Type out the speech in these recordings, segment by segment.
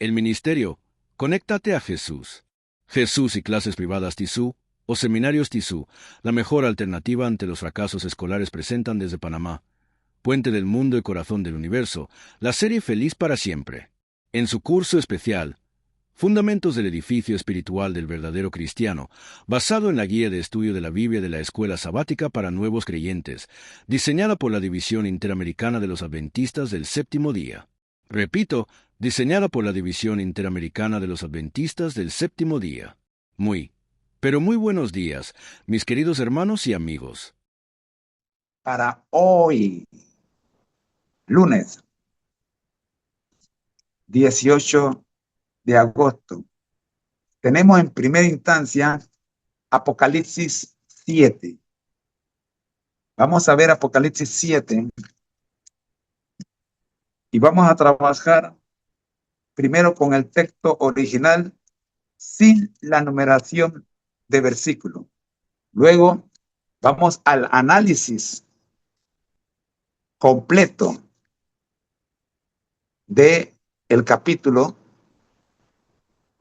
El ministerio, conéctate a Jesús. Jesús y clases privadas TISU o seminarios TISU, la mejor alternativa ante los fracasos escolares, presentan desde Panamá, Puente del Mundo y Corazón del Universo, la serie Feliz para Siempre. En su curso especial, Fundamentos del Edificio Espiritual del Verdadero Cristiano, basado en la guía de estudio de la Biblia de la Escuela Sabática para Nuevos Creyentes, diseñada por la División Interamericana de los Adventistas del Séptimo Día. Repito, diseñada por la División Interamericana de los Adventistas del Séptimo Día. Pero muy buenos días, mis queridos hermanos y amigos. Para hoy, lunes 18 de agosto, tenemos en primera instancia Apocalipsis 7. Vamos a ver Apocalipsis 7 y vamos a trabajar primero con el texto original sin la numeración de versículo. Luego vamos al análisis completo de el capítulo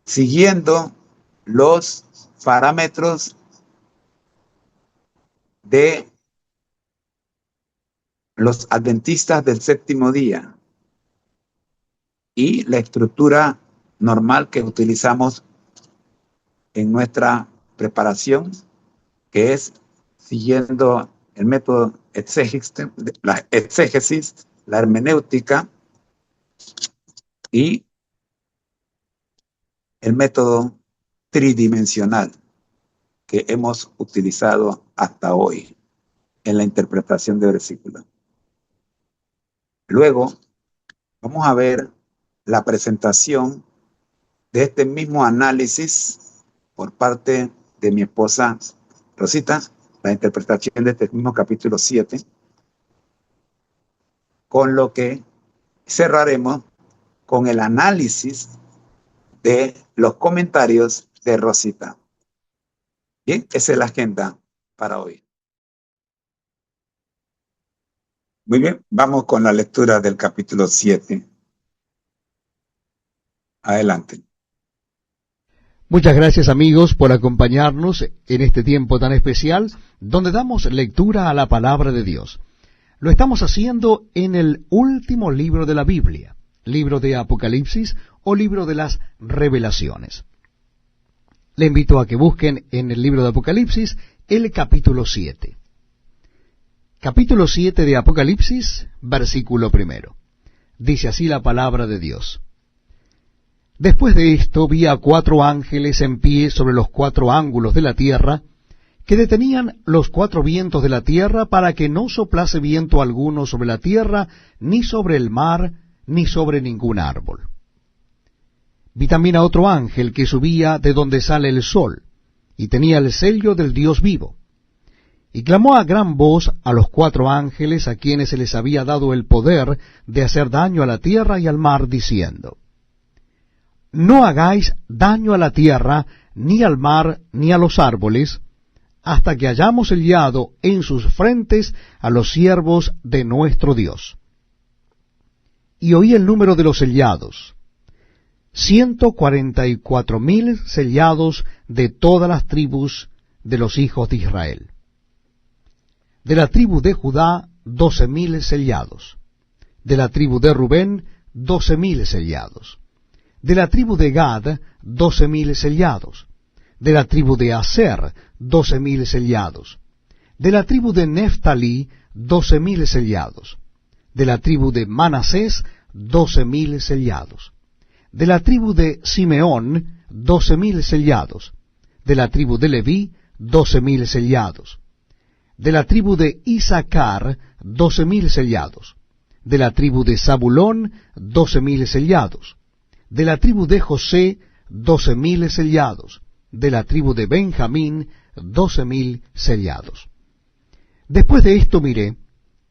siguiendo los parámetros de los adventistas del séptimo día y la estructura normal que utilizamos en nuestra preparación, que es siguiendo el método la exégesis, la hermenéutica y el método tridimensional que hemos utilizado hasta hoy en la interpretación de versículos. Luego vamos a ver la presentación de este mismo análisis por parte de mi esposa Rosita, la interpretación de este mismo capítulo 7, con lo que cerraremos con el análisis de los comentarios de Rosita. Bien, esa es la agenda para hoy. Muy bien, vamos con la lectura del capítulo 7. Adelante. Muchas gracias, amigos, por acompañarnos en este tiempo tan especial donde damos lectura a la palabra de Dios. Lo estamos haciendo en el último libro de la Biblia, libro de Apocalipsis o libro de las Revelaciones. Le invito a que busquen en el libro de Apocalipsis el capítulo 7. Capítulo 7 de Apocalipsis, versículo 1. Dice así la palabra de Dios. Después de esto vi a 4 ángeles en pie sobre los 4 ángulos de la tierra, que detenían los 4 vientos de la tierra para que no soplase viento alguno sobre la tierra, ni sobre el mar, ni sobre ningún árbol. Vi también a otro ángel que subía de donde sale el sol, y tenía el sello del Dios vivo. Y clamó a gran voz a los 4 ángeles a quienes se les había dado el poder de hacer daño a la tierra y al mar, diciendo: No hagáis daño a la tierra, ni al mar, ni a los árboles, hasta que hayamos sellado en sus frentes a los siervos de nuestro Dios. Y oí el número de los sellados: 144,000 sellados de todas las tribus de los hijos de Israel. De la tribu de Judá, 12,000 sellados. De la tribu de Rubén, 12,000 sellados. De la tribu de Gad, 12,000 sellados. De la tribu de Aser, 12,000 sellados. De la tribu de Neftalí, 12,000 sellados. De la tribu de Manasés, 12,000 sellados. De la tribu de Simeón, 12,000 sellados. De la tribu de Leví, 12,000 sellados. De la tribu de Isaacar, 12,000 sellados. De la tribu de Zabulón, 12,000 sellados. De la tribu de José, 12,000 sellados. De la tribu de Benjamín, 12,000 sellados. Después de esto miré,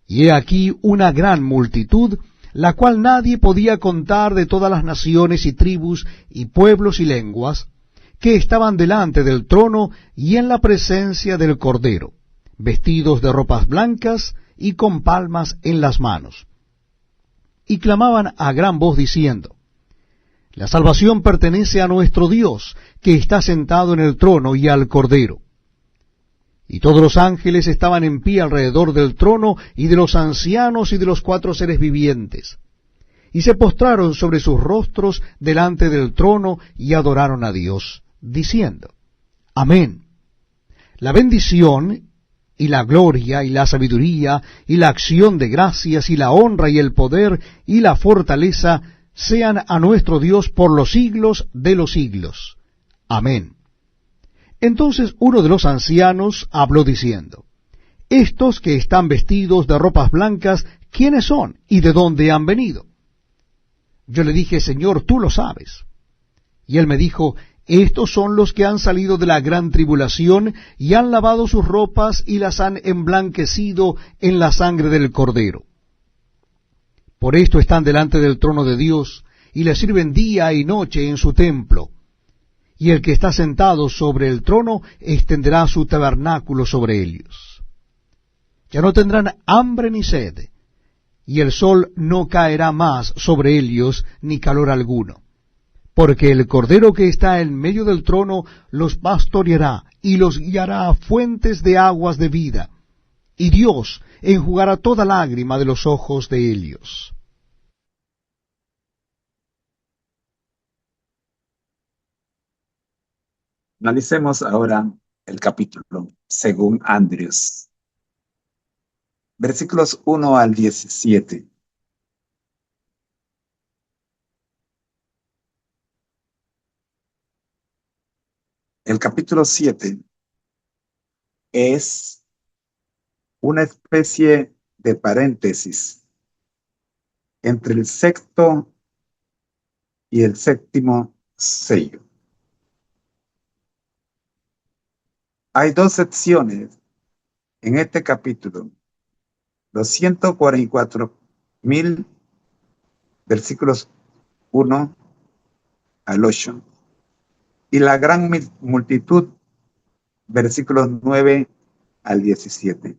y he aquí una gran multitud, la cual nadie podía contar, de todas las naciones y tribus y pueblos y lenguas, que estaban delante del trono y en la presencia del Cordero, vestidos de ropas blancas y con palmas en las manos. Y clamaban a gran voz diciendo: La salvación pertenece a nuestro Dios, que está sentado en el trono, y al Cordero. Y todos los ángeles estaban en pie alrededor del trono, y de los ancianos y de los 4 seres vivientes. Y se postraron sobre sus rostros delante del trono, y adoraron a Dios, diciendo: Amén. La bendición, y la gloria, y la sabiduría, y la acción de gracias, y la honra, y el poder, y la fortaleza, sean a nuestro Dios por los siglos de los siglos. Amén. Entonces uno de los ancianos habló diciendo: Estos que están vestidos de ropas blancas, ¿quiénes son y de dónde han venido? Yo le dije: Señor, tú lo sabes. Y él me dijo: Estos son los que han salido de la gran tribulación, y han lavado sus ropas y las han emblanquecido en la sangre del Cordero. Por esto están delante del trono de Dios, y le sirven día y noche en su templo. Y el que está sentado sobre el trono extenderá su tabernáculo sobre ellos. Ya no tendrán hambre ni sed, y el sol no caerá más sobre ellos, ni calor alguno. Porque el Cordero que está en medio del trono los pastoreará, y los guiará a fuentes de aguas de vida, y Dios enjugará toda lágrima de los ojos de ellos. Analicemos ahora el capítulo según Andrews. Versículos 1 al 17. El capítulo 7 es una especie de paréntesis entre el sexto y el séptimo sello. Hay 2 secciones en este capítulo: los 144.000 versículos 1 al 8 y la gran multitud versículos 9 al 17.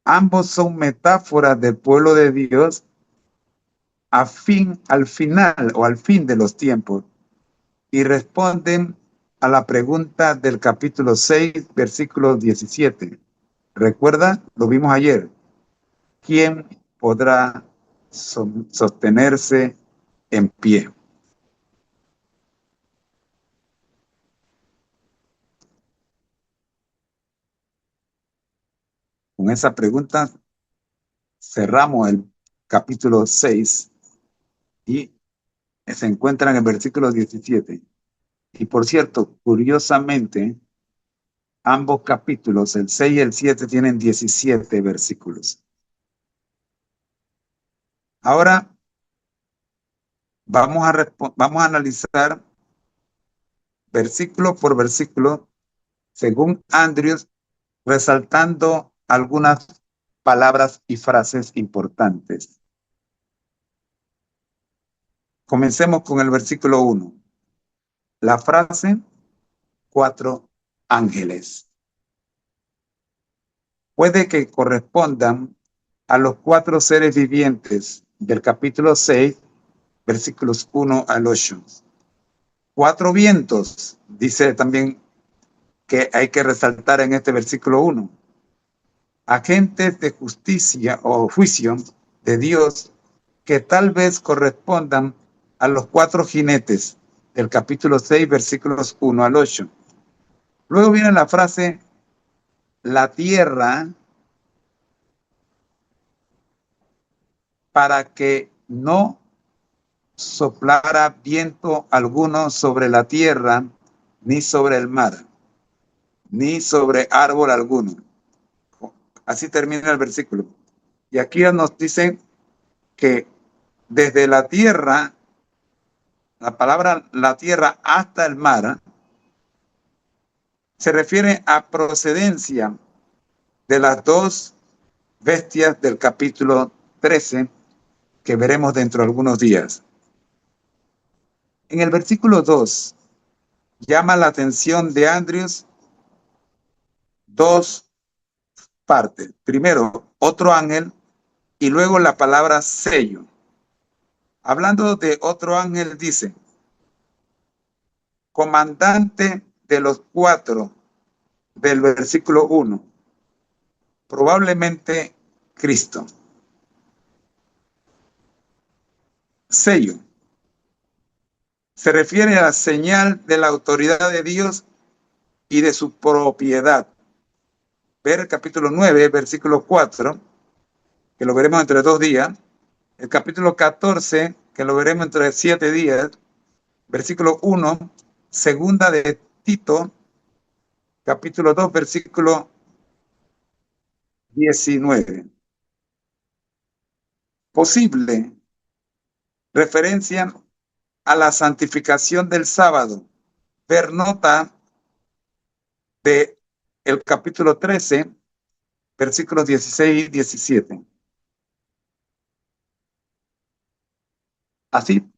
Ambos son metáforas del pueblo de Dios al final o al fin de los tiempos, y responden a la pregunta del capítulo 6, versículo 17. ¿Recuerda? Lo vimos ayer. ¿Quién podrá sostenerse en pie? Con esa pregunta cerramos el capítulo 6 y se encuentra en el versículo 17. Y por cierto, curiosamente, ambos capítulos, el 6 y el 7, tienen 17 versículos. Ahora vamos a analizar versículo por versículo, según Andrews, resaltando algunas palabras y frases importantes. Comencemos con el versículo 1. La frase 4 ángeles. Puede que correspondan a los 4 seres vivientes del capítulo 6, versículos 1 al 8. 4 vientos, dice también que hay que resaltar en este versículo 1. Agentes de justicia o juicio de Dios que tal vez correspondan a los 4 jinetes del capítulo 6, versículos 1 al 8. Luego viene la frase, la tierra, para que no soplara viento alguno sobre la tierra, ni sobre el mar, ni sobre árbol alguno. Así termina el versículo. Y aquí nos dicen que desde la tierra, la palabra la tierra hasta el mar, se refiere a procedencia de las 2 bestias del capítulo 13 que veremos dentro de algunos días. En el versículo 2 llama la atención de Andrews 2 partes. Primero, otro ángel, y luego la palabra sello. Hablando de otro ángel, dice, comandante de los cuatro, del versículo 1, probablemente Cristo. Sello. Se refiere a la señal de la autoridad de Dios y de su propiedad. Ver el capítulo 9, versículo 4, que lo veremos entre 2 días. El capítulo 14, que lo veremos entre 7 días. Versículo 1, segunda de Tito, capítulo 2, versículo 19. Posible referencia a la santificación del sábado. Ver nota de el capítulo 13, versículos 16 y 17. Así,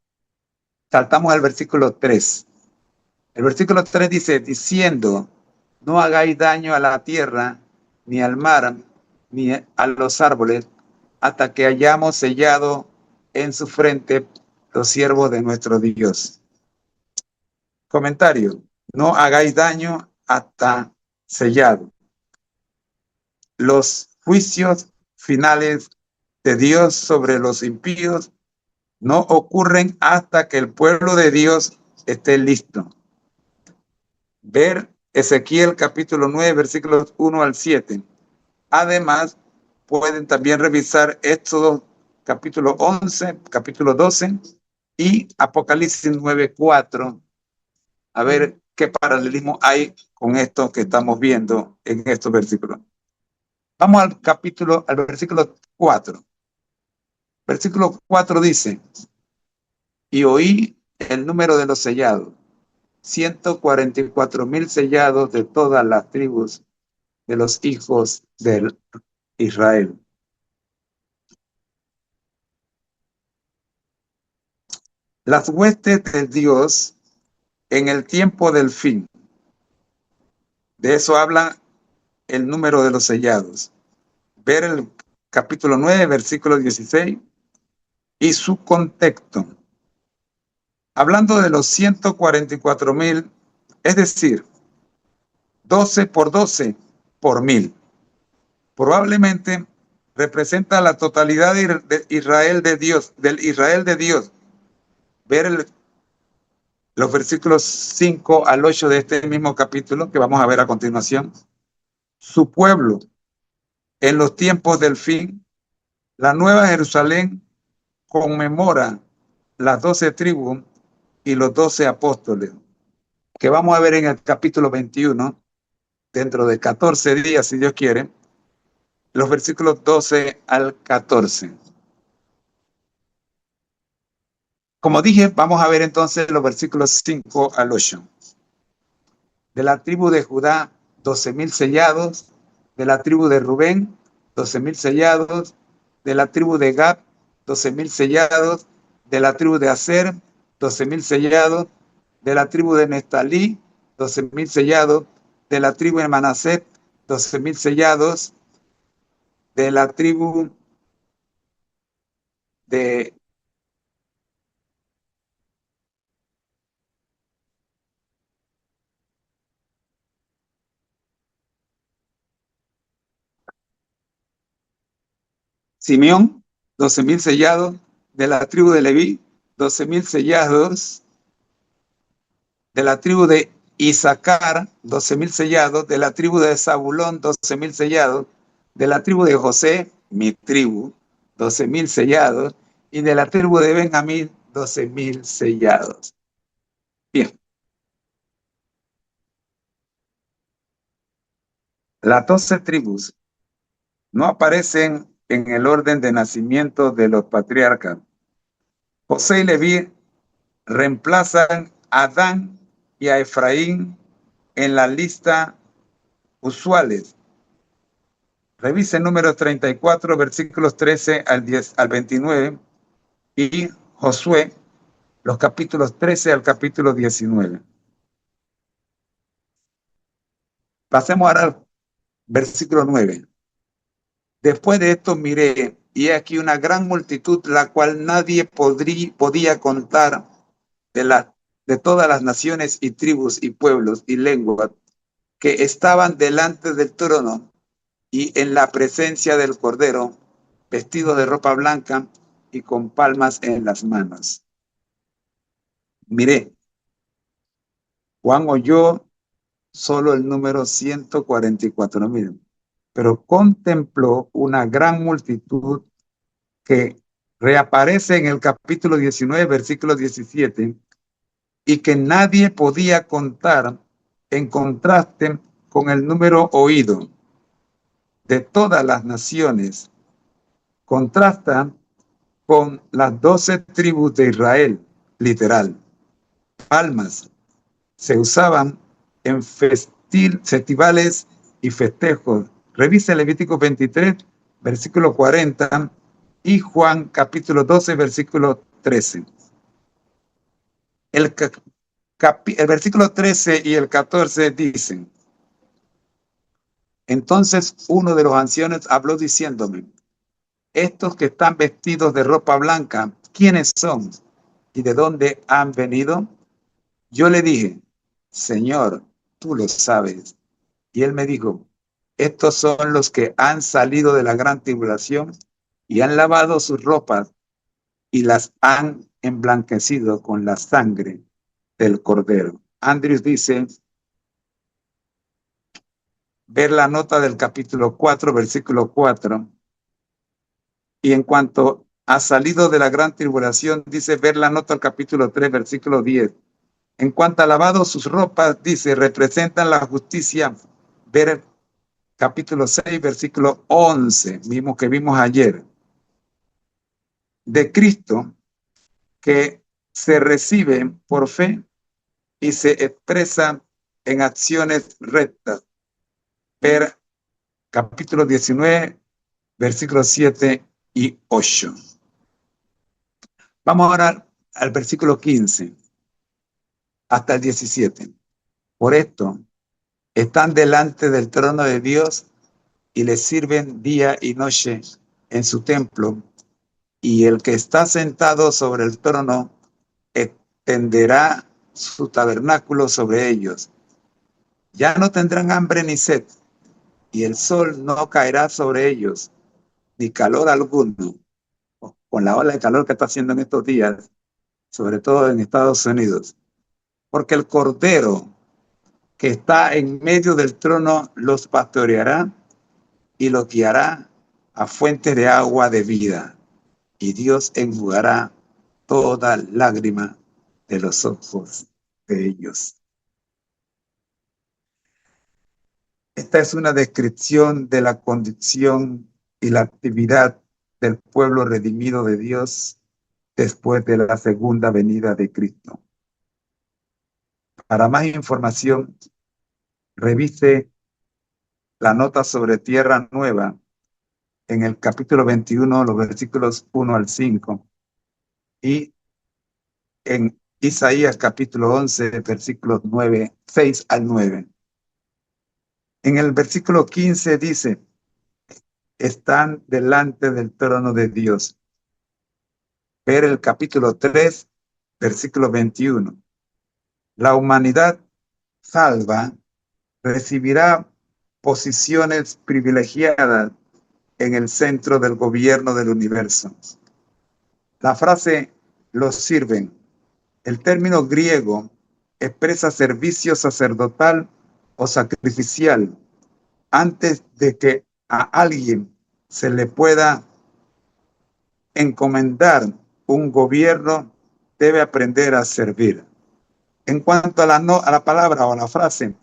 saltamos al versículo 3. El versículo 3 dice, diciendo, no hagáis daño a la tierra, ni al mar, ni a los árboles, hasta que hayamos sellado en su frente los siervos de nuestro Dios. Comentario, no hagáis daño hasta sellado. Los juicios finales de Dios sobre los impíos no ocurren hasta que el pueblo de Dios esté listo. Ver Ezequiel capítulo 9, versículos 1 al 7. Además, pueden también revisar Éxodo capítulo 11, capítulo 12 y Apocalipsis 9, 4. A ver qué paralelismo hay con esto que estamos viendo en estos versículos. Vamos al versículo 4. Versículo 4 dice, y oí el número de los sellados, 144,000 sellados de todas las tribus de los hijos de Israel. Las huestes de Dios en el tiempo del fin. De eso habla el número de los sellados. Ver el capítulo 9, versículo 16 y su contexto. Hablando de los 144,000, es decir, 12 por 12 por 1000. Probablemente representa la totalidad de Israel de Dios, del Israel de Dios. Ver los versículos 5 al 8 de este mismo capítulo que vamos a ver a continuación. Su pueblo en los tiempos del fin. La Nueva Jerusalén conmemora las 12 tribus y los 12 apóstoles, que vamos a ver en el capítulo 21, dentro de 14 días, si Dios quiere, los versículos 12 al 14. Como dije, vamos a ver entonces los versículos 5 al 8. De la tribu de Judá, 12,000 sellados. De la tribu de Rubén, 12,000 sellados. De la tribu de Gad, 12,000 sellados. De la tribu de Aser, 12,000 sellados. De la tribu de Neftalí, 12,000 sellados. De la tribu de Manaset, 12,000 sellados. De la tribu de Simeón, 12,000 sellados. De la tribu de Leví, 12,000 sellados. De la tribu de Isaacar, 12,000 sellados. De la tribu de Zabulón, 12,000 sellados. De la tribu de José, mi tribu, 12,000 sellados. Y de la tribu de Benjamín, 12,000 sellados. Bien. Las 12 tribus no aparecen en el orden de nacimiento de los patriarcas. José y Leví reemplazan a Dan y a Efraín en la lista usuales. Revise número 34, versículos 13 al 29 y Josué, los capítulos 13 al capítulo 19. Pasemos ahora al versículo 9. Después de esto miré y aquí una gran multitud, la cual nadie podía contar, de todas las naciones y tribus y pueblos y lenguas que estaban delante del trono y en la presencia del Cordero, vestidos de ropa blanca y con palmas en las manos. Miré, Juan oyó solo el número 144, miren, pero contempló una gran multitud que reaparece en el capítulo 19, versículo 17, y que nadie podía contar, en contraste con el número oído de todas las naciones. Contrasta con las 12 tribus de Israel, literal. Palmas se usaban en festivales y festejos. Revisa Levítico 23, versículo 40, y Juan capítulo 12, versículo 13. El versículo 13 y el 14 dicen: entonces uno de los ancianos habló diciéndome: estos que están vestidos de ropa blanca, ¿quiénes son? ¿Y de dónde han venido? Yo le dije: Señor, tú lo sabes. Y él me dijo: estos son los que han salido de la gran tribulación y han lavado sus ropas y las han emblanquecido con la sangre del Cordero. Andrews dice, ver la nota del capítulo 4, versículo 4. Y en cuanto ha salido de la gran tribulación, dice, ver la nota del capítulo 3, versículo 10. En cuanto a lavado sus ropas, dice, representan la justicia. Ver capítulo 6, versículo 11, mismo que vimos ayer. De Cristo, que se recibe por fe y se expresa en acciones rectas. Ver capítulo 19, versículos 7 y 8. Vamos ahora al versículo 15 hasta el 17. Por esto, están delante del trono de Dios y le sirven día y noche en su templo, y el que está sentado sobre el trono extenderá su tabernáculo sobre ellos. Ya no tendrán hambre ni sed, y el sol no caerá sobre ellos, ni calor alguno. Con la ola de calor que está haciendo en estos días, sobre todo en Estados Unidos, porque el Cordero que está en medio del trono los pastoreará y los guiará a fuentes de agua de vida, y Dios enjugará toda lágrima de los ojos de ellos. Esta es una descripción de la condición y la actividad del pueblo redimido de Dios después de la segunda venida de Cristo. Para más información, revise la nota sobre Tierra Nueva en el capítulo 21, los versículos 1 al 5, y en Isaías capítulo 11, versículos 6 al 9. En el versículo 15 dice, están delante del trono de Dios. Ver el capítulo 3, versículo 21. La humanidad salva recibirá posiciones privilegiadas en el centro del gobierno del universo. La frase los sirven, el término griego expresa servicio sacerdotal o sacrificial. Antes de que a alguien se le pueda encomendar un gobierno, debe aprender a servir. En cuanto a la palabra o a la frase,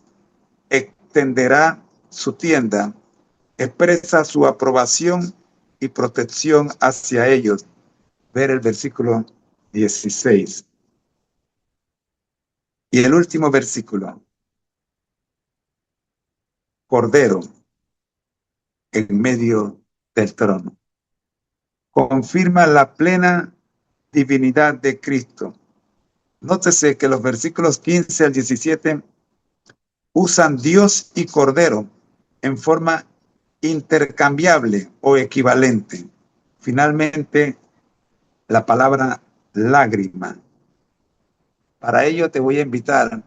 extenderá su tienda, expresa su aprobación y protección hacia ellos. Ver el versículo 16. Y el último versículo. Cordero en medio del trono. Confirma la plena divinidad de Cristo. Nótese que los versículos 15 al 17 usan Dios y Cordero en forma intercambiable o equivalente. finalmente la palabra lágrima. Para ello te voy a invitar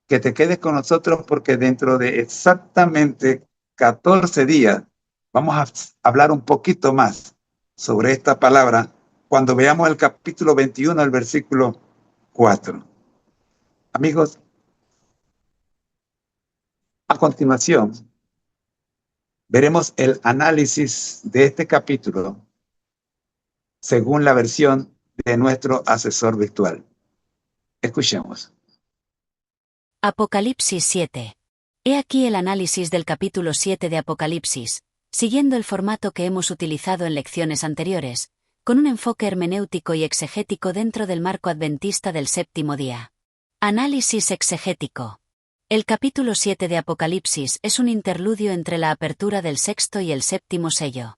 que te quedes con nosotros porque dentro de exactamente 14 días vamos a hablar un poquito más sobre esta palabra cuando veamos el capítulo 21, el versículo 4. Amigos, a continuación veremos el análisis de este capítulo según la versión de nuestro asesor virtual. Escuchemos. Apocalipsis 7. He aquí el análisis del capítulo 7 de Apocalipsis, siguiendo el formato que hemos utilizado en lecciones anteriores, con un enfoque hermenéutico y exegético dentro del marco adventista del séptimo día. Análisis exegético. El capítulo 7 de Apocalipsis es un interludio entre la apertura del sexto y el séptimo sello.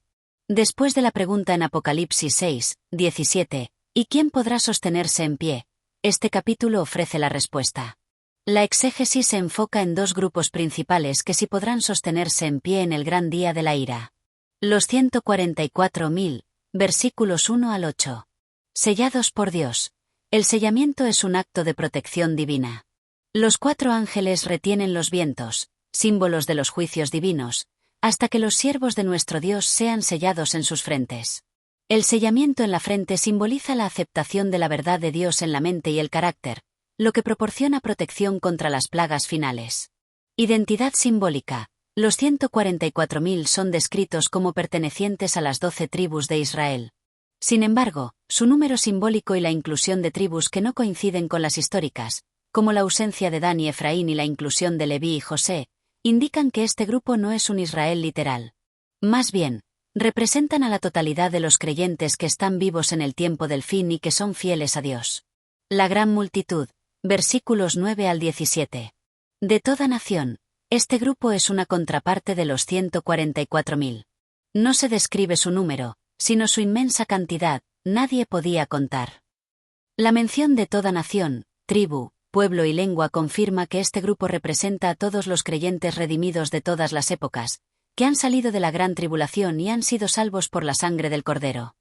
Después de la pregunta en Apocalipsis 6, 17, ¿y quién podrá sostenerse en pie?, este capítulo ofrece la respuesta. La exégesis se enfoca en dos grupos principales que sí podrán sostenerse en pie en el gran día de la ira. Los 144.000, versículos 1 al 8. Sellados por Dios. El sellamiento es un acto de protección divina. Los 4 ángeles retienen los vientos, símbolos de los juicios divinos, hasta que los siervos de nuestro Dios sean sellados en sus frentes. El sellamiento en la frente simboliza la aceptación de la verdad de Dios en la mente y el carácter, lo que proporciona protección contra las plagas finales. Identidad simbólica. Los 144.000 son descritos como pertenecientes a las 12 tribus de Israel. Sin embargo, su número simbólico y la inclusión de tribus que no coinciden con las históricas, como la ausencia de Dan y Efraín y la inclusión de Leví y José, indican que este grupo no es un Israel literal. Más bien, representan a la totalidad de los creyentes que están vivos en el tiempo del fin y que son fieles a Dios. La gran multitud, versículos 9 al 17. De toda nación, este grupo es una contraparte de los 144.000. No se describe su número, sino su inmensa cantidad, nadie podía contar. La mención de toda nación, tribu, pueblo y lengua confirma que este grupo representa a todos los creyentes redimidos de todas las épocas, que han salido de la gran tribulación y han sido salvos por la sangre del Cordero.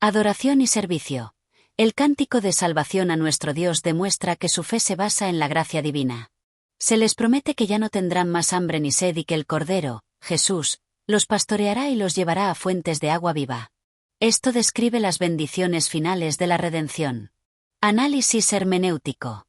Adoración y servicio. El cántico de salvación a nuestro Dios demuestra que su fe se basa en la gracia divina. Se les promete que ya no tendrán más hambre ni sed y que el Cordero, Jesús, los pastoreará y los llevará a fuentes de agua viva. Esto describe las bendiciones finales de la redención. Análisis hermenéutico.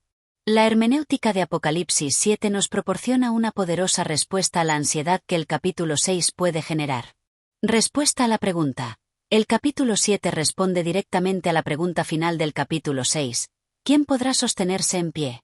La hermenéutica de Apocalipsis 7 nos proporciona una poderosa respuesta a la ansiedad que el capítulo 6 puede generar. Respuesta a la pregunta. El capítulo 7 responde directamente a la pregunta final del capítulo 6. ¿Quién podrá sostenerse en pie?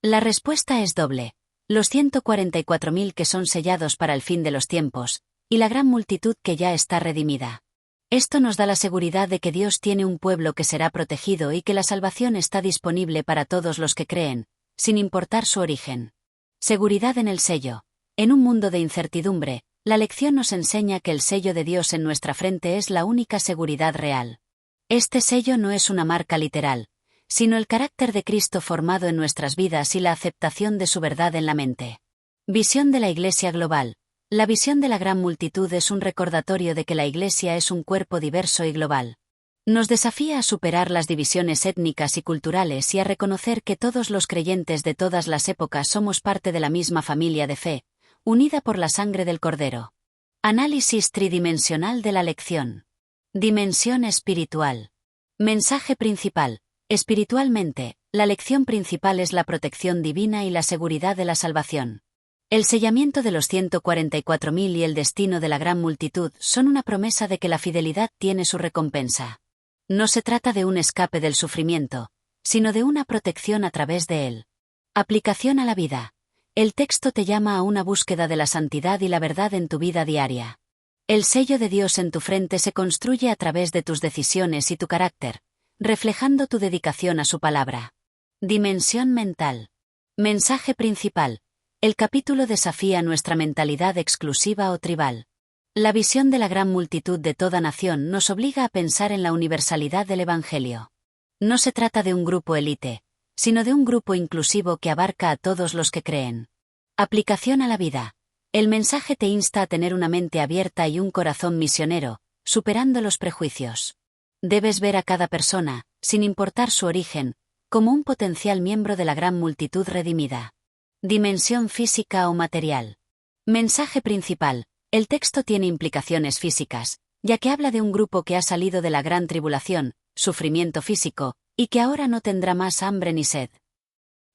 La respuesta es doble. Los 144.000 que son sellados para el fin de los tiempos, y la gran multitud que ya está redimida. Esto nos da la seguridad de que Dios tiene un pueblo que será protegido y que la salvación está disponible para todos los que creen, sin importar su origen. Seguridad en el sello. En un mundo de incertidumbre, la lección nos enseña que el sello de Dios en nuestra frente es la única seguridad real. Este sello no es una marca literal, sino el carácter de Cristo formado en nuestras vidas y la aceptación de su verdad en la mente. Visión de la Iglesia global. La visión de la gran multitud es un recordatorio de que la Iglesia es un cuerpo diverso y global. Nos desafía a superar las divisiones étnicas y culturales y a reconocer que todos los creyentes de todas las épocas somos parte de la misma familia de fe, unida por la sangre del Cordero. Análisis tridimensional de la lección. Dimensión espiritual. Mensaje principal. Espiritualmente, la lección principal es la protección divina y la seguridad de la salvación. El sellamiento de los 144.000 y el destino de la gran multitud son una promesa de que la fidelidad tiene su recompensa. No se trata de un escape del sufrimiento, sino de una protección a través de él. Aplicación a la vida. El texto te llama a una búsqueda de la santidad y la verdad en tu vida diaria. El sello de Dios en tu frente se construye a través de tus decisiones y tu carácter, reflejando tu dedicación a su palabra. Dimensión mental. Mensaje principal. El capítulo desafía nuestra mentalidad exclusiva o tribal. La visión de la gran multitud de toda nación nos obliga a pensar en la universalidad del Evangelio. No se trata de un grupo élite, sino de un grupo inclusivo que abarca a todos los que creen. Aplicación a la vida. El mensaje te insta a tener una mente abierta y un corazón misionero, superando los prejuicios. Debes ver a cada persona, sin importar su origen, como un potencial miembro de la gran multitud redimida. Dimensión física o material. Mensaje principal. El texto tiene implicaciones físicas, ya que habla de un grupo que ha salido de la gran tribulación, sufrimiento físico, y que ahora no tendrá más hambre ni sed.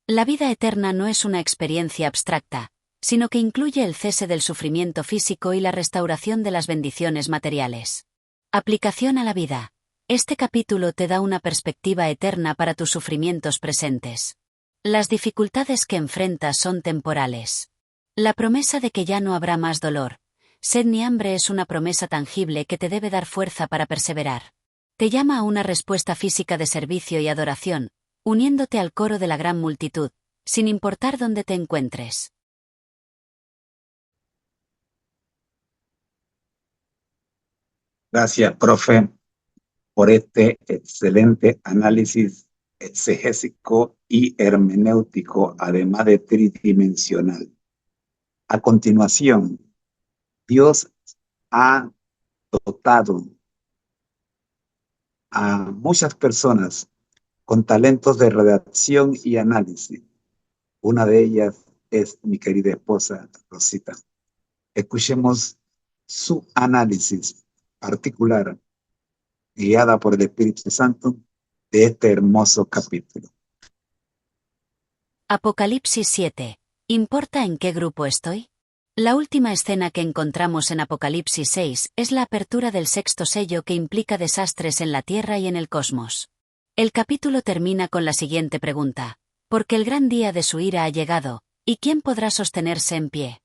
La vida eterna no es una experiencia abstracta, sino que incluye el cese del sufrimiento físico y la restauración de las bendiciones materiales. Aplicación a la vida. Este capítulo te da una perspectiva eterna para tus sufrimientos presentes. Las dificultades que enfrentas son temporales. La promesa de que ya no habrá más dolor, sed ni hambre es una promesa tangible que te debe dar fuerza para perseverar. Te llama a una respuesta física de servicio y adoración, uniéndote al coro de la gran multitud, sin importar dónde te encuentres. Gracias, profe, por este excelente análisis exegésico y hermenéutico, además de tridimensional. A continuación, Dios ha dotado a muchas personas con talentos de redacción y análisis. Una de ellas es mi querida esposa, Rosita. Escuchemos su análisis particular, guiada por el Espíritu Santo, de este hermoso capítulo. Apocalipsis 7. ¿Importa en qué grupo estoy? La última escena que encontramos en Apocalipsis 6 es la apertura del sexto sello que implica desastres en la tierra y en el cosmos. El capítulo termina con la siguiente pregunta: porque el gran día de su ira ha llegado, ¿y quién podrá sostenerse en pie?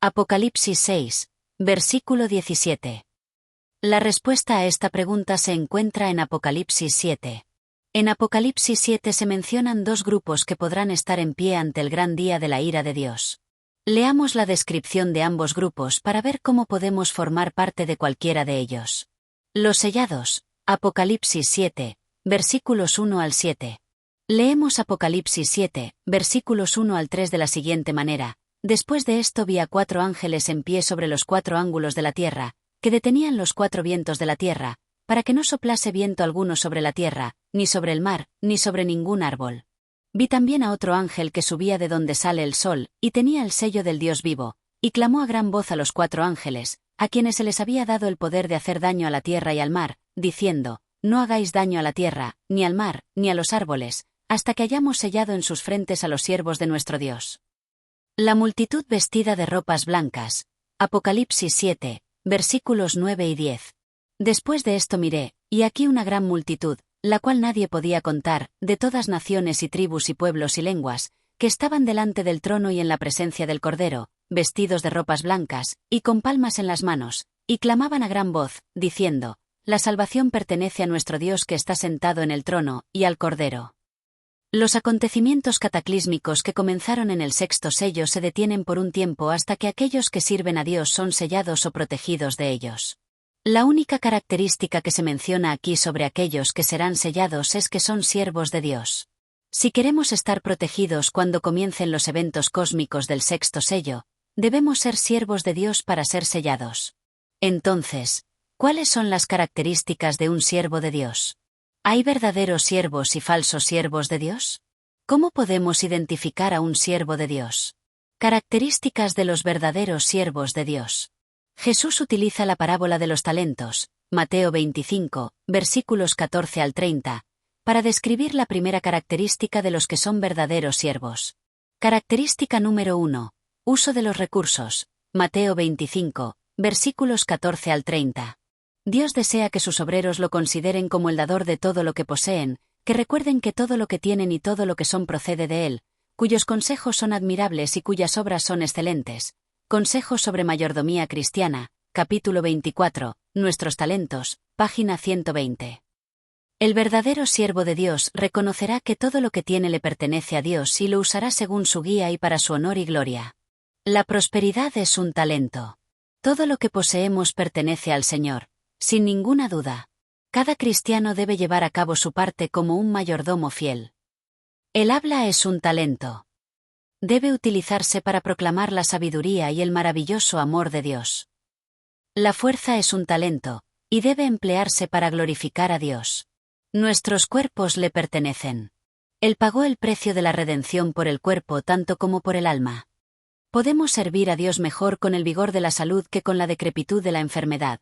Apocalipsis 6, versículo 17. La respuesta a esta pregunta se encuentra en Apocalipsis 7. En Apocalipsis 7 se mencionan dos grupos que podrán estar en pie ante el gran día de la ira de Dios. Leamos la descripción de ambos grupos para ver cómo podemos formar parte de cualquiera de ellos. Los sellados, Apocalipsis 7, versículos 1 al 7. Leemos Apocalipsis 7, versículos 1 al 3 de la siguiente manera: después de esto vi a 4 ángeles en pie sobre los 4 ángulos de la tierra, que detenían los 4 vientos de la tierra, para que no soplase viento alguno sobre la tierra, ni sobre el mar, ni sobre ningún árbol. Vi también a otro ángel que subía de donde sale el sol, y tenía el sello del Dios vivo, y clamó a gran voz a los 4 ángeles, a quienes se les había dado el poder de hacer daño a la tierra y al mar, diciendo: no hagáis daño a la tierra, ni al mar, ni a los árboles, hasta que hayamos sellado en sus frentes a los siervos de nuestro Dios. La multitud vestida de ropas blancas. Apocalipsis 7, versículos 9 y 10. Después de esto miré, y aquí una gran multitud, la cual nadie podía contar, de todas naciones y tribus y pueblos y lenguas, que estaban delante del trono y en la presencia del Cordero, vestidos de ropas blancas, y con palmas en las manos, y clamaban a gran voz, diciendo: la salvación pertenece a nuestro Dios que está sentado en el trono, y al Cordero. Los acontecimientos cataclísmicos que comenzaron en el sexto sello se detienen por un tiempo hasta que aquellos que sirven a Dios son sellados o protegidos de ellos. La única característica que se menciona aquí sobre aquellos que serán sellados es que son siervos de Dios. Si queremos estar protegidos cuando comiencen los eventos cósmicos del sexto sello, debemos ser siervos de Dios para ser sellados. Entonces, ¿cuáles son las características de un siervo de Dios? ¿Hay verdaderos siervos y falsos siervos de Dios? ¿Cómo podemos identificar a un siervo de Dios? Características de los verdaderos siervos de Dios. Jesús utiliza la parábola de los talentos, Mateo 25, versículos 14 al 30, para describir la primera característica de los que son verdaderos siervos. Característica número 1. Uso de los recursos, Mateo 25, versículos 14 al 30. Dios desea que sus obreros lo consideren como el dador de todo lo que poseen, que recuerden que todo lo que tienen y todo lo que son procede de Él, cuyos consejos son admirables y cuyas obras son excelentes. Consejos sobre mayordomía cristiana, capítulo 24, Nuestros talentos, página 120. El verdadero siervo de Dios reconocerá que todo lo que tiene le pertenece a Dios y lo usará según su guía y para su honor y gloria. La prosperidad es un talento. Todo lo que poseemos pertenece al Señor, sin ninguna duda. Cada cristiano debe llevar a cabo su parte como un mayordomo fiel. El habla es un talento. Debe utilizarse para proclamar la sabiduría y el maravilloso amor de Dios. La fuerza es un talento, y debe emplearse para glorificar a Dios. Nuestros cuerpos le pertenecen. Él pagó el precio de la redención por el cuerpo tanto como por el alma. Podemos servir a Dios mejor con el vigor de la salud que con la decrepitud de la enfermedad.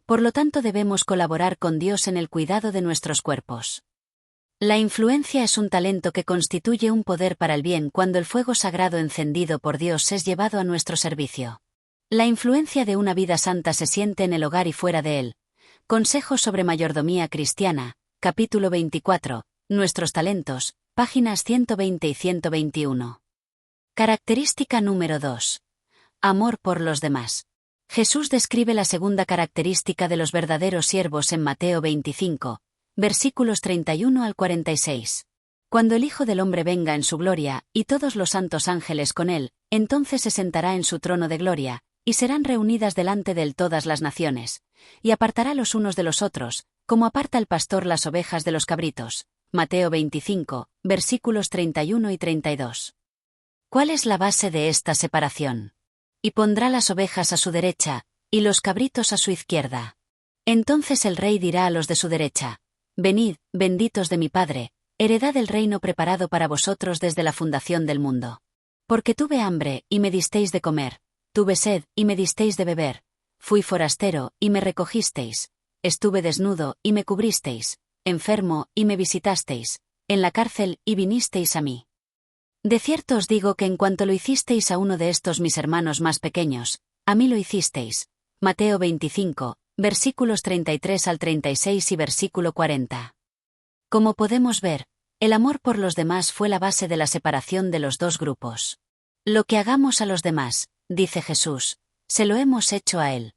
Por lo tanto debemos colaborar con Dios en el cuidado de nuestros cuerpos. La influencia es un talento que constituye un poder para el bien cuando el fuego sagrado encendido por Dios es llevado a nuestro servicio. La influencia de una vida santa se siente en el hogar y fuera de él. Consejos sobre mayordomía cristiana, capítulo 24, Nuestros talentos, páginas 120 y 121. Característica número 2. Amor por los demás. Jesús describe la segunda característica de los verdaderos siervos en Mateo 25, versículos 31 al 46. Cuando el Hijo del Hombre venga en su gloria, y todos los santos ángeles con él, entonces se sentará en su trono de gloria, y serán reunidas delante de él todas las naciones, y apartará los unos de los otros, como aparta el pastor las ovejas de los cabritos. Mateo 25, versículos 31 y 32. ¿Cuál es la base de esta separación? Y pondrá las ovejas a su derecha, y los cabritos a su izquierda. Entonces el rey dirá a los de su derecha: Venid, benditos de mi Padre, heredad el reino preparado para vosotros desde la fundación del mundo. Porque tuve hambre, y me disteis de comer, tuve sed, y me disteis de beber, fui forastero, y me recogisteis, estuve desnudo, y me cubristeis, enfermo, y me visitasteis, en la cárcel, y vinisteis a mí. De cierto os digo que en cuanto lo hicisteis a uno de estos mis hermanos más pequeños, a mí lo hicisteis. Mateo 25, versículos 33 al 36 y versículo 40. Como podemos ver, el amor por los demás fue la base de la separación de los dos grupos. Lo que hagamos a los demás, dice Jesús, se lo hemos hecho a Él.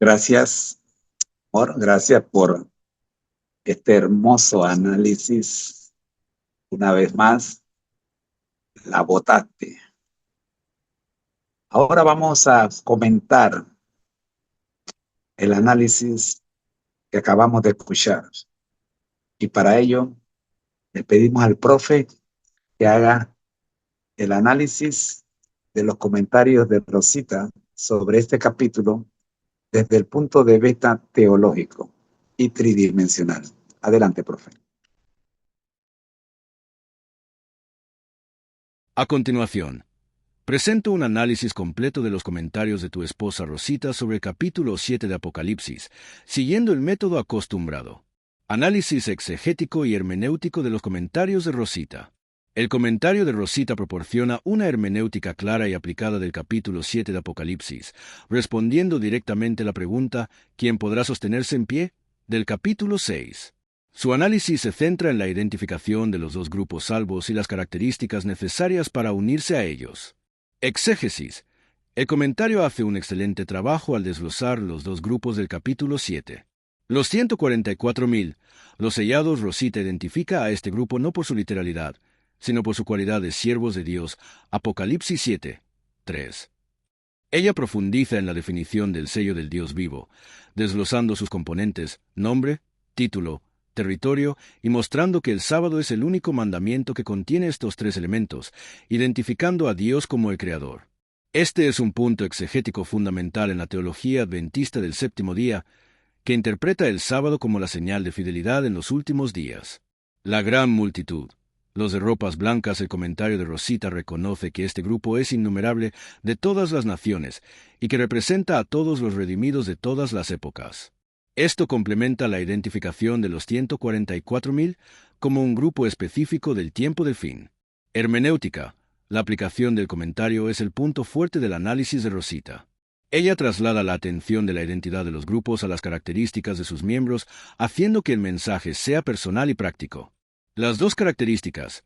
Gracias, amor. Gracias por este hermoso análisis. Una vez más, la botaste. Ahora vamos a comentar el análisis que acabamos de escuchar. Y para ello, le pedimos al profe que haga el análisis de los comentarios de Rosita sobre este capítulo desde el punto de vista teológico y tridimensional. Adelante, profe. A continuación, presento un análisis completo de los comentarios de tu esposa Rosita sobre el capítulo 7 de Apocalipsis, siguiendo el método acostumbrado. Análisis exegético y hermenéutico de los comentarios de Rosita. El comentario de Rosita proporciona una hermenéutica clara y aplicada del capítulo 7 de Apocalipsis, respondiendo directamente a la pregunta ¿quién podrá sostenerse en pie? Del capítulo 6. Su análisis se centra en la identificación de los dos grupos salvos y las características necesarias para unirse a ellos. Exégesis. El comentario hace un excelente trabajo al desglosar los dos grupos del capítulo 7. Los 144,000, los sellados. Rosita identifica a este grupo no por su literalidad, sino por su cualidad de siervos de Dios. Apocalipsis 7, 3. Ella profundiza en la definición del sello del Dios vivo, desglosando sus componentes, nombre, título, territorio, y mostrando que el sábado es el único mandamiento que contiene estos tres elementos, identificando a Dios como el Creador. Este es un punto exegético fundamental en la teología adventista del séptimo día, que interpreta el sábado como la señal de fidelidad en los últimos días. La gran multitud. Los de ropas blancas. El comentario de Rosita reconoce que este grupo es innumerable de todas las naciones y que representa a todos los redimidos de todas las épocas. Esto complementa la identificación de los 144,000 como un grupo específico del tiempo del fin. Hermenéutica. La aplicación del comentario es el punto fuerte del análisis de Rosita. Ella traslada la atención de la identidad de los grupos a las características de sus miembros, haciendo que el mensaje sea personal y práctico. Las dos características.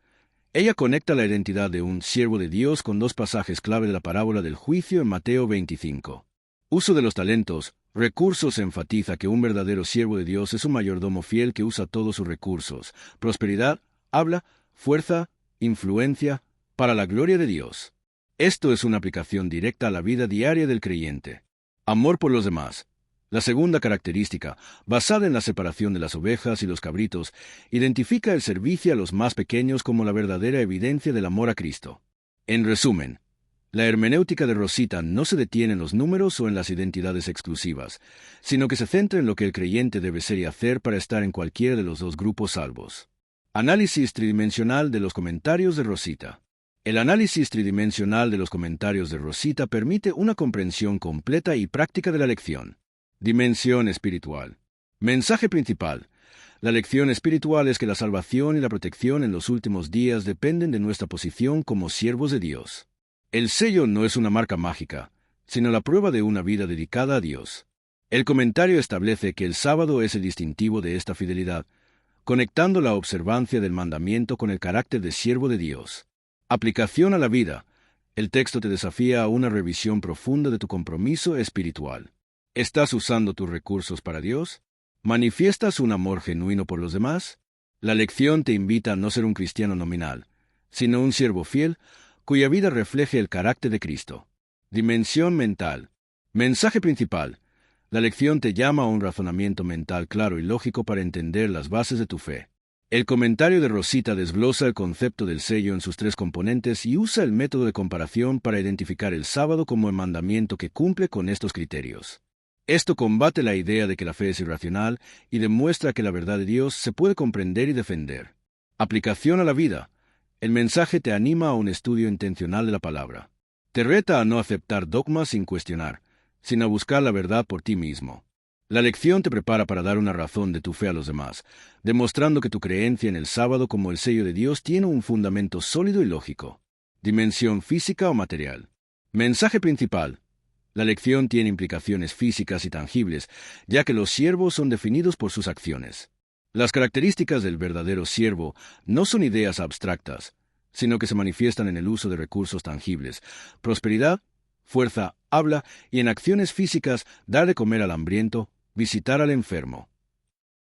Ella conecta la identidad de un siervo de Dios con dos pasajes clave de la parábola del juicio en Mateo 25. Uso de los talentos, recursos. Enfatiza que un verdadero siervo de Dios es un mayordomo fiel que usa todos sus recursos, prosperidad, habla, fuerza, influencia, para la gloria de Dios. Esto es una aplicación directa a la vida diaria del creyente. Amor por los demás. La segunda característica, basada en la separación de las ovejas y los cabritos, identifica el servicio a los más pequeños como la verdadera evidencia del amor a Cristo. En resumen, la hermenéutica de Rosita no se detiene en los números o en las identidades exclusivas, sino que se centra en lo que el creyente debe ser y hacer para estar en cualquiera de los dos grupos salvos. Análisis tridimensional de los comentarios de Rosita. El análisis tridimensional de los comentarios de Rosita permite una comprensión completa y práctica de la lección. Dimensión espiritual. Mensaje principal. La lección espiritual es que la salvación y la protección en los últimos días dependen de nuestra posición como siervos de Dios. El sello no es una marca mágica, sino la prueba de una vida dedicada a Dios. El comentario establece que el sábado es el distintivo de esta fidelidad, conectando la observancia del mandamiento con el carácter de siervo de Dios. Aplicación a la vida. El texto te desafía a una revisión profunda de tu compromiso espiritual. ¿Estás usando tus recursos para Dios? ¿Manifiestas un amor genuino por los demás? La lección te invita a no ser un cristiano nominal, sino un siervo fiel, cuya vida refleje el carácter de Cristo. Dimensión mental. Mensaje principal. La lección te llama a un razonamiento mental claro y lógico para entender las bases de tu fe. El comentario de Rosita desglosa el concepto del sello en sus tres componentes y usa el método de comparación para identificar el sábado como el mandamiento que cumple con estos criterios. Esto combate la idea de que la fe es irracional y demuestra que la verdad de Dios se puede comprender y defender. Aplicación a la vida. El mensaje te anima a un estudio intencional de la palabra. Te reta a no aceptar dogmas sin cuestionar, sino a buscar la verdad por ti mismo. La lección te prepara para dar una razón de tu fe a los demás, demostrando que tu creencia en el sábado como el sello de Dios tiene un fundamento sólido y lógico. Dimensión física o material. Mensaje principal. La lección tiene implicaciones físicas y tangibles, ya que los siervos son definidos por sus acciones. Las características del verdadero siervo no son ideas abstractas, sino que se manifiestan en el uso de recursos tangibles, prosperidad, fuerza, habla y en acciones físicas dar de comer al hambriento, visitar al enfermo.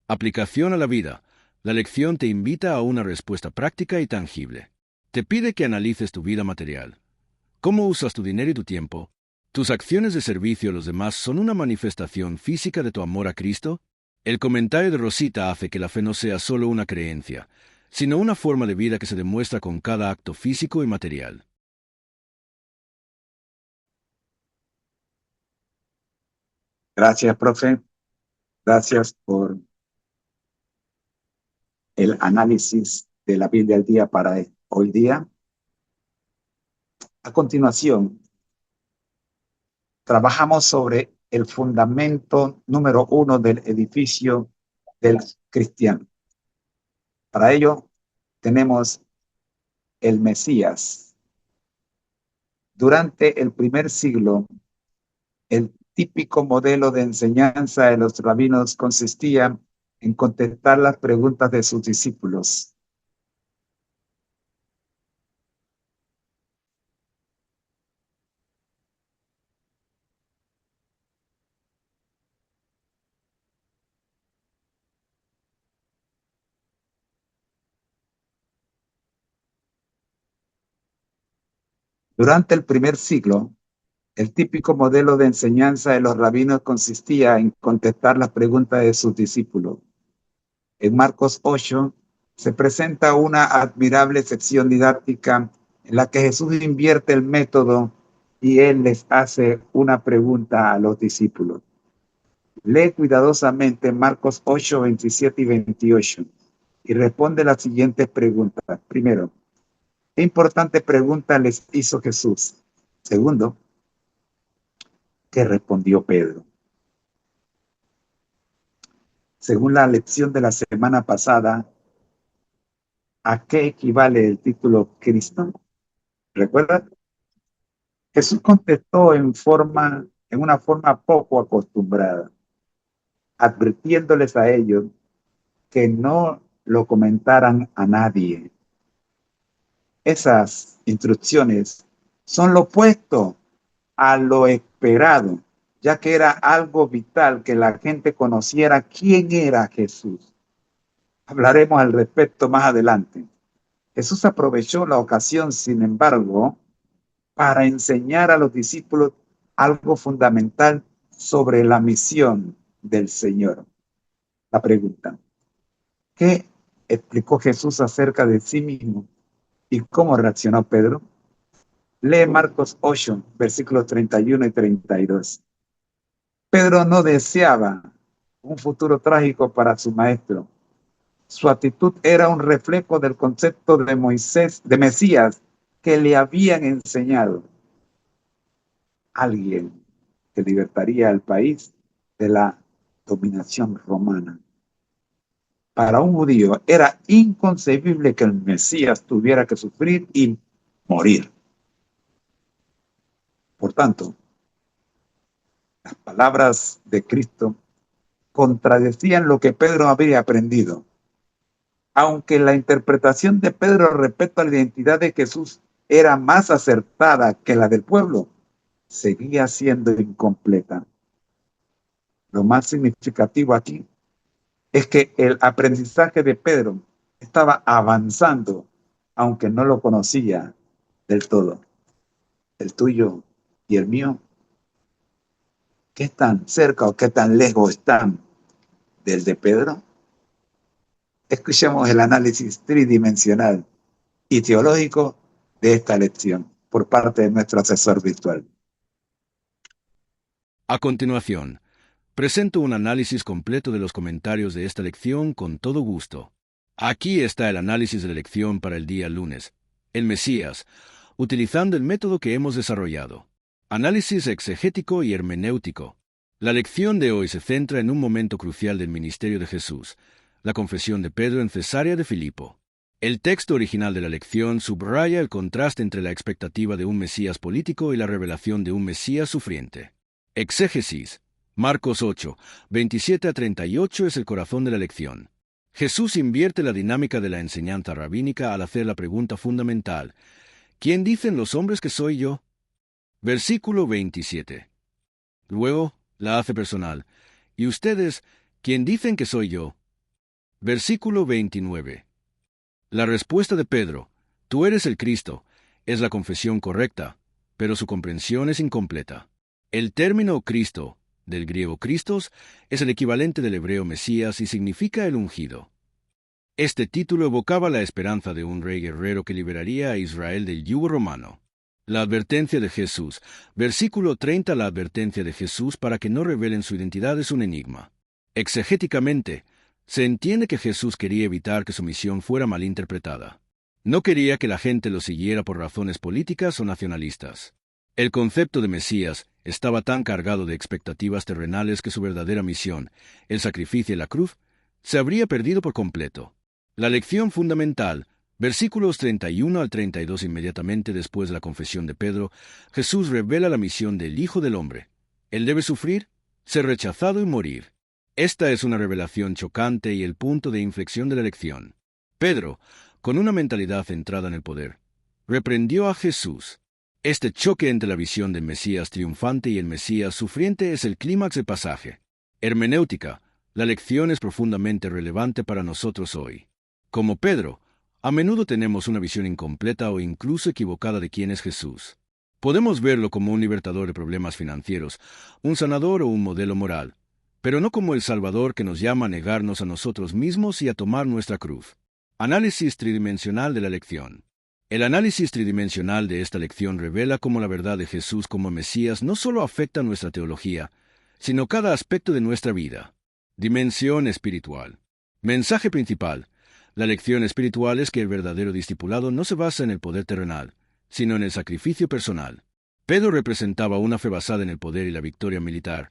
Aplicación a la vida. La lección te invita a una respuesta práctica y tangible. Te pide que analices tu vida material. ¿Cómo usas tu dinero y tu tiempo? ¿Tus acciones de servicio a los demás son una manifestación física de tu amor a Cristo? El comentario de Rosita hace que la fe no sea solo una creencia, sino una forma de vida que se demuestra con cada acto físico y material. Gracias, profe. Gracias por el análisis de la Biblia al día para hoy día. A continuación, trabajamos sobre el fundamento número 1 del edificio del cristiano. Para ello, tenemos el Mesías. Durante el primer siglo, el típico modelo de enseñanza de los rabinos consistía en contestar las preguntas de sus discípulos. Durante el primer siglo, el típico modelo de enseñanza de los rabinos consistía en contestar las preguntas de sus discípulos. En Marcos 8 se presenta una admirable sección didáctica en la que Jesús invierte el método y él les hace una pregunta a los discípulos. Lee cuidadosamente Marcos 8, 27 y 28 y responde las siguientes preguntas. Primero, ¿qué importante pregunta les hizo Jesús? Segundo, ¿qué respondió Pedro? Según la lección de la semana pasada, ¿a qué equivale el título Cristo? ¿Recuerdas? Jesús contestó en una forma poco acostumbrada, advirtiéndoles a ellos que no lo comentaran a nadie. Esas instrucciones son lo opuesto a lo esperado, ya que era algo vital que la gente conociera quién era Jesús. Hablaremos al respecto más adelante. Jesús aprovechó la ocasión, sin embargo, para enseñar a los discípulos algo fundamental sobre la misión del Señor. La pregunta, ¿qué explicó Jesús acerca de sí mismo y cómo reaccionó Pedro? Lee Marcos 8, versículos 31 y 32. Pedro no deseaba un futuro trágico para su maestro. Su actitud era un reflejo del concepto de Mesías que le habían enseñado. Alguien que libertaría al país de la dominación romana. Para un judío era inconcebible que el Mesías tuviera que sufrir y morir. Por tanto, las palabras de Cristo contradecían lo que Pedro había aprendido. Aunque la interpretación de Pedro respecto a la identidad de Jesús era más acertada que la del pueblo, seguía siendo incompleta. Lo más significativo aquí es que el aprendizaje de Pedro estaba avanzando, aunque no lo conocía del todo. El tuyo y el mío, ¿qué tan cerca o qué tan lejos están del de Pedro? Escuchemos el análisis tridimensional y teológico de esta lección por parte de nuestro asesor virtual. A continuación, presento un análisis completo de los comentarios de esta lección con todo gusto. Aquí está el análisis de la lección para el día lunes, el Mesías, utilizando el método que hemos desarrollado. Análisis exegético y hermenéutico. La lección de hoy se centra en un momento crucial del ministerio de Jesús, la confesión de Pedro en Cesarea de Filipo. El texto original de la lección subraya el contraste entre la expectativa de un Mesías político y la revelación de un Mesías sufriente. Exégesis. Marcos 8, 27 a 38 es el corazón de la lección. Jesús invierte la dinámica de la enseñanza rabínica al hacer la pregunta fundamental: ¿quién dicen los hombres que soy yo? Versículo 27. Luego la hace personal. ¿Y ustedes, quién dicen que soy yo? Versículo 29. La respuesta de Pedro, tú eres el Cristo, es la confesión correcta, pero su comprensión es incompleta. El término Cristo, del griego Christos, es el equivalente del hebreo Mesías y significa el ungido. Este título evocaba la esperanza de un rey guerrero que liberaría a Israel del yugo romano. La advertencia de Jesús, versículo 30. La advertencia de Jesús para que no revelen su identidad es un enigma. Exegéticamente, se entiende que Jesús quería evitar que su misión fuera malinterpretada. No quería que la gente lo siguiera por razones políticas o nacionalistas. El concepto de Mesías estaba tan cargado de expectativas terrenales que su verdadera misión, el sacrificio y la cruz, se habría perdido por completo. La lección fundamental, versículos 31 al 32. Inmediatamente después de la confesión de Pedro, Jesús revela la misión del Hijo del Hombre. Él debe sufrir, ser rechazado y morir. Esta es una revelación chocante y el punto de inflexión de la lección. Pedro, con una mentalidad centrada en el poder, reprendió a Jesús. Este choque entre la visión del Mesías triunfante y el Mesías sufriente es el clímax del pasaje. Hermenéutica, la lección es profundamente relevante para nosotros hoy. Como Pedro, a menudo tenemos una visión incompleta o incluso equivocada de quién es Jesús. Podemos verlo como un libertador de problemas financieros, un sanador o un modelo moral, pero no como el Salvador que nos llama a negarnos a nosotros mismos y a tomar nuestra cruz. Análisis tridimensional de la lección. El análisis tridimensional de esta lección revela cómo la verdad de Jesús como Mesías no solo afecta nuestra teología, sino cada aspecto de nuestra vida. Dimensión espiritual. Mensaje principal. La lección espiritual es que el verdadero discipulado no se basa en el poder terrenal, sino en el sacrificio personal. Pedro representaba una fe basada en el poder y la victoria militar,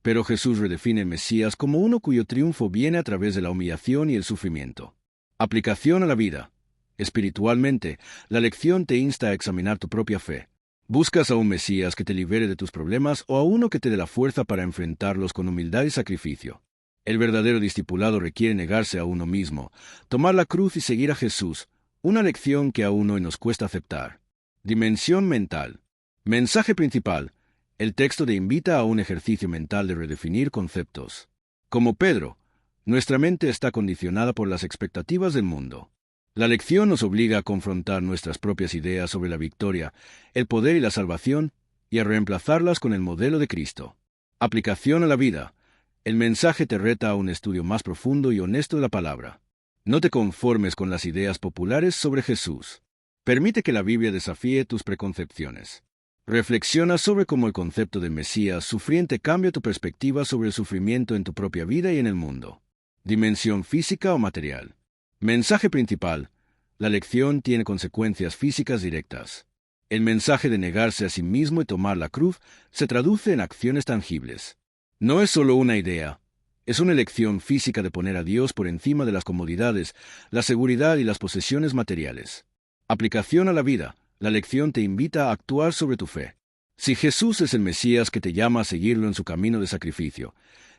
pero Jesús redefine el Mesías como uno cuyo triunfo viene a través de la humillación y el sufrimiento. Aplicación a la vida. Espiritualmente, la lección te insta a examinar tu propia fe. ¿Buscas a un Mesías que te libere de tus problemas o a uno que te dé la fuerza para enfrentarlos con humildad y sacrificio? El verdadero discipulado requiere negarse a uno mismo, tomar la cruz y seguir a Jesús, una lección que aún hoy nos cuesta aceptar. Dimensión mental. Mensaje principal. El texto te invita a un ejercicio mental de redefinir conceptos. Como Pedro, nuestra mente está condicionada por las expectativas del mundo. La lección nos obliga a confrontar nuestras propias ideas sobre la victoria, el poder y la salvación, y a reemplazarlas con el modelo de Cristo. Aplicación a la vida. El mensaje te reta a un estudio más profundo y honesto de la palabra. No te conformes con las ideas populares sobre Jesús. Permite que la Biblia desafíe tus preconcepciones. Reflexiona sobre cómo el concepto del Mesías sufriente cambia tu perspectiva sobre el sufrimiento en tu propia vida y en el mundo. Dimensión física o material. Mensaje principal. La lección tiene consecuencias físicas directas. El mensaje de negarse a sí mismo y tomar la cruz se traduce en acciones tangibles. No es solo una idea, es una elección física de poner a Dios por encima de las comodidades, la seguridad y las posesiones materiales. Aplicación a la vida. La lección te invita a actuar sobre tu fe. Si Jesús es el Mesías que te llama a seguirlo en su camino de sacrificio,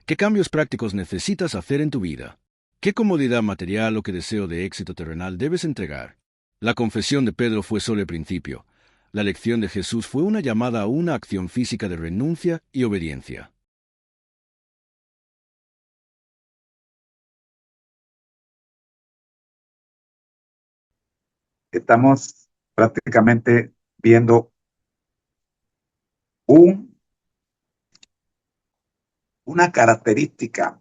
¿qué cambios prácticos necesitas hacer en tu vida? ¿Qué comodidad material o qué deseo de éxito terrenal debes entregar? La confesión de Pedro fue solo el principio. La lección de Jesús fue una llamada a una acción física de renuncia y obediencia. Estamos prácticamente viendo una característica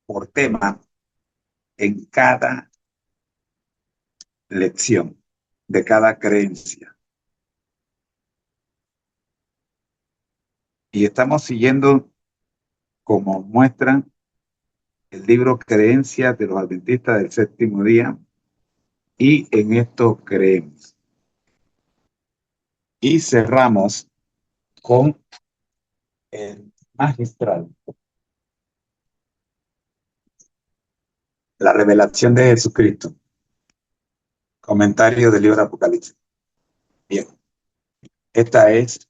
por tema en cada lección, de cada creencia. Y estamos siguiendo, como muestran, el libro Creencias de los Adventistas del Séptimo Día, y en esto creemos. Y cerramos con el magistral, la revelación de Jesucristo. Comentario del libro de Apocalipsis. Bien, esta es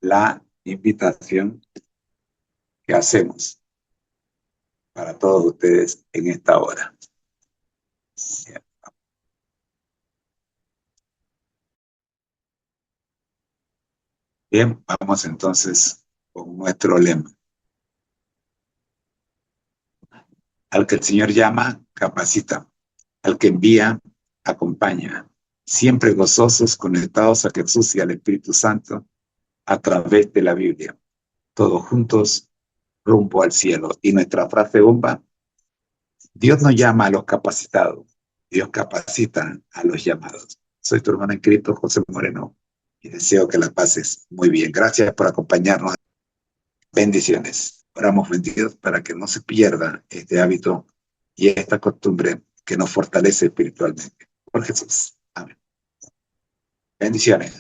la invitación que hacemos para todos ustedes en esta hora. Bien. Bien, vamos entonces con nuestro lema. Al que el Señor llama, capacita. Al que envía, acompaña. Siempre gozosos, conectados a Jesús y al Espíritu Santo a través de la Biblia. Todos juntos, rumbo al cielo. Y nuestra frase bomba: Dios no llama a los capacitados, Dios capacita a los llamados. Soy tu hermano en Cristo, José Moreno, y deseo que la pases muy bien. Gracias por acompañarnos. Bendiciones. Oramos bendecidos para que no se pierda este hábito y esta costumbre que nos fortalece espiritualmente. Por Jesús. Amén. Bendiciones.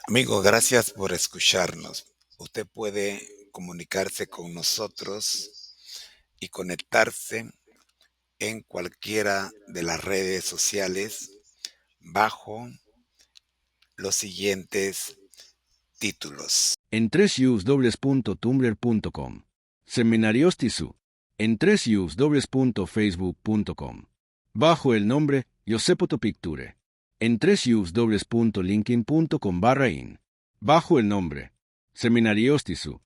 Amigo, gracias por escucharnos. Usted puede comunicarse con nosotros y conectarse en cualquiera de las redes sociales bajo los siguientes títulos. En 3us.tumblr.com. Seminarios TISU. En 3us.facebook.com. Bajo el nombre Yosepoto Picture. En 3us.linkin.com/in. Bajo el nombre Seminarios TISU.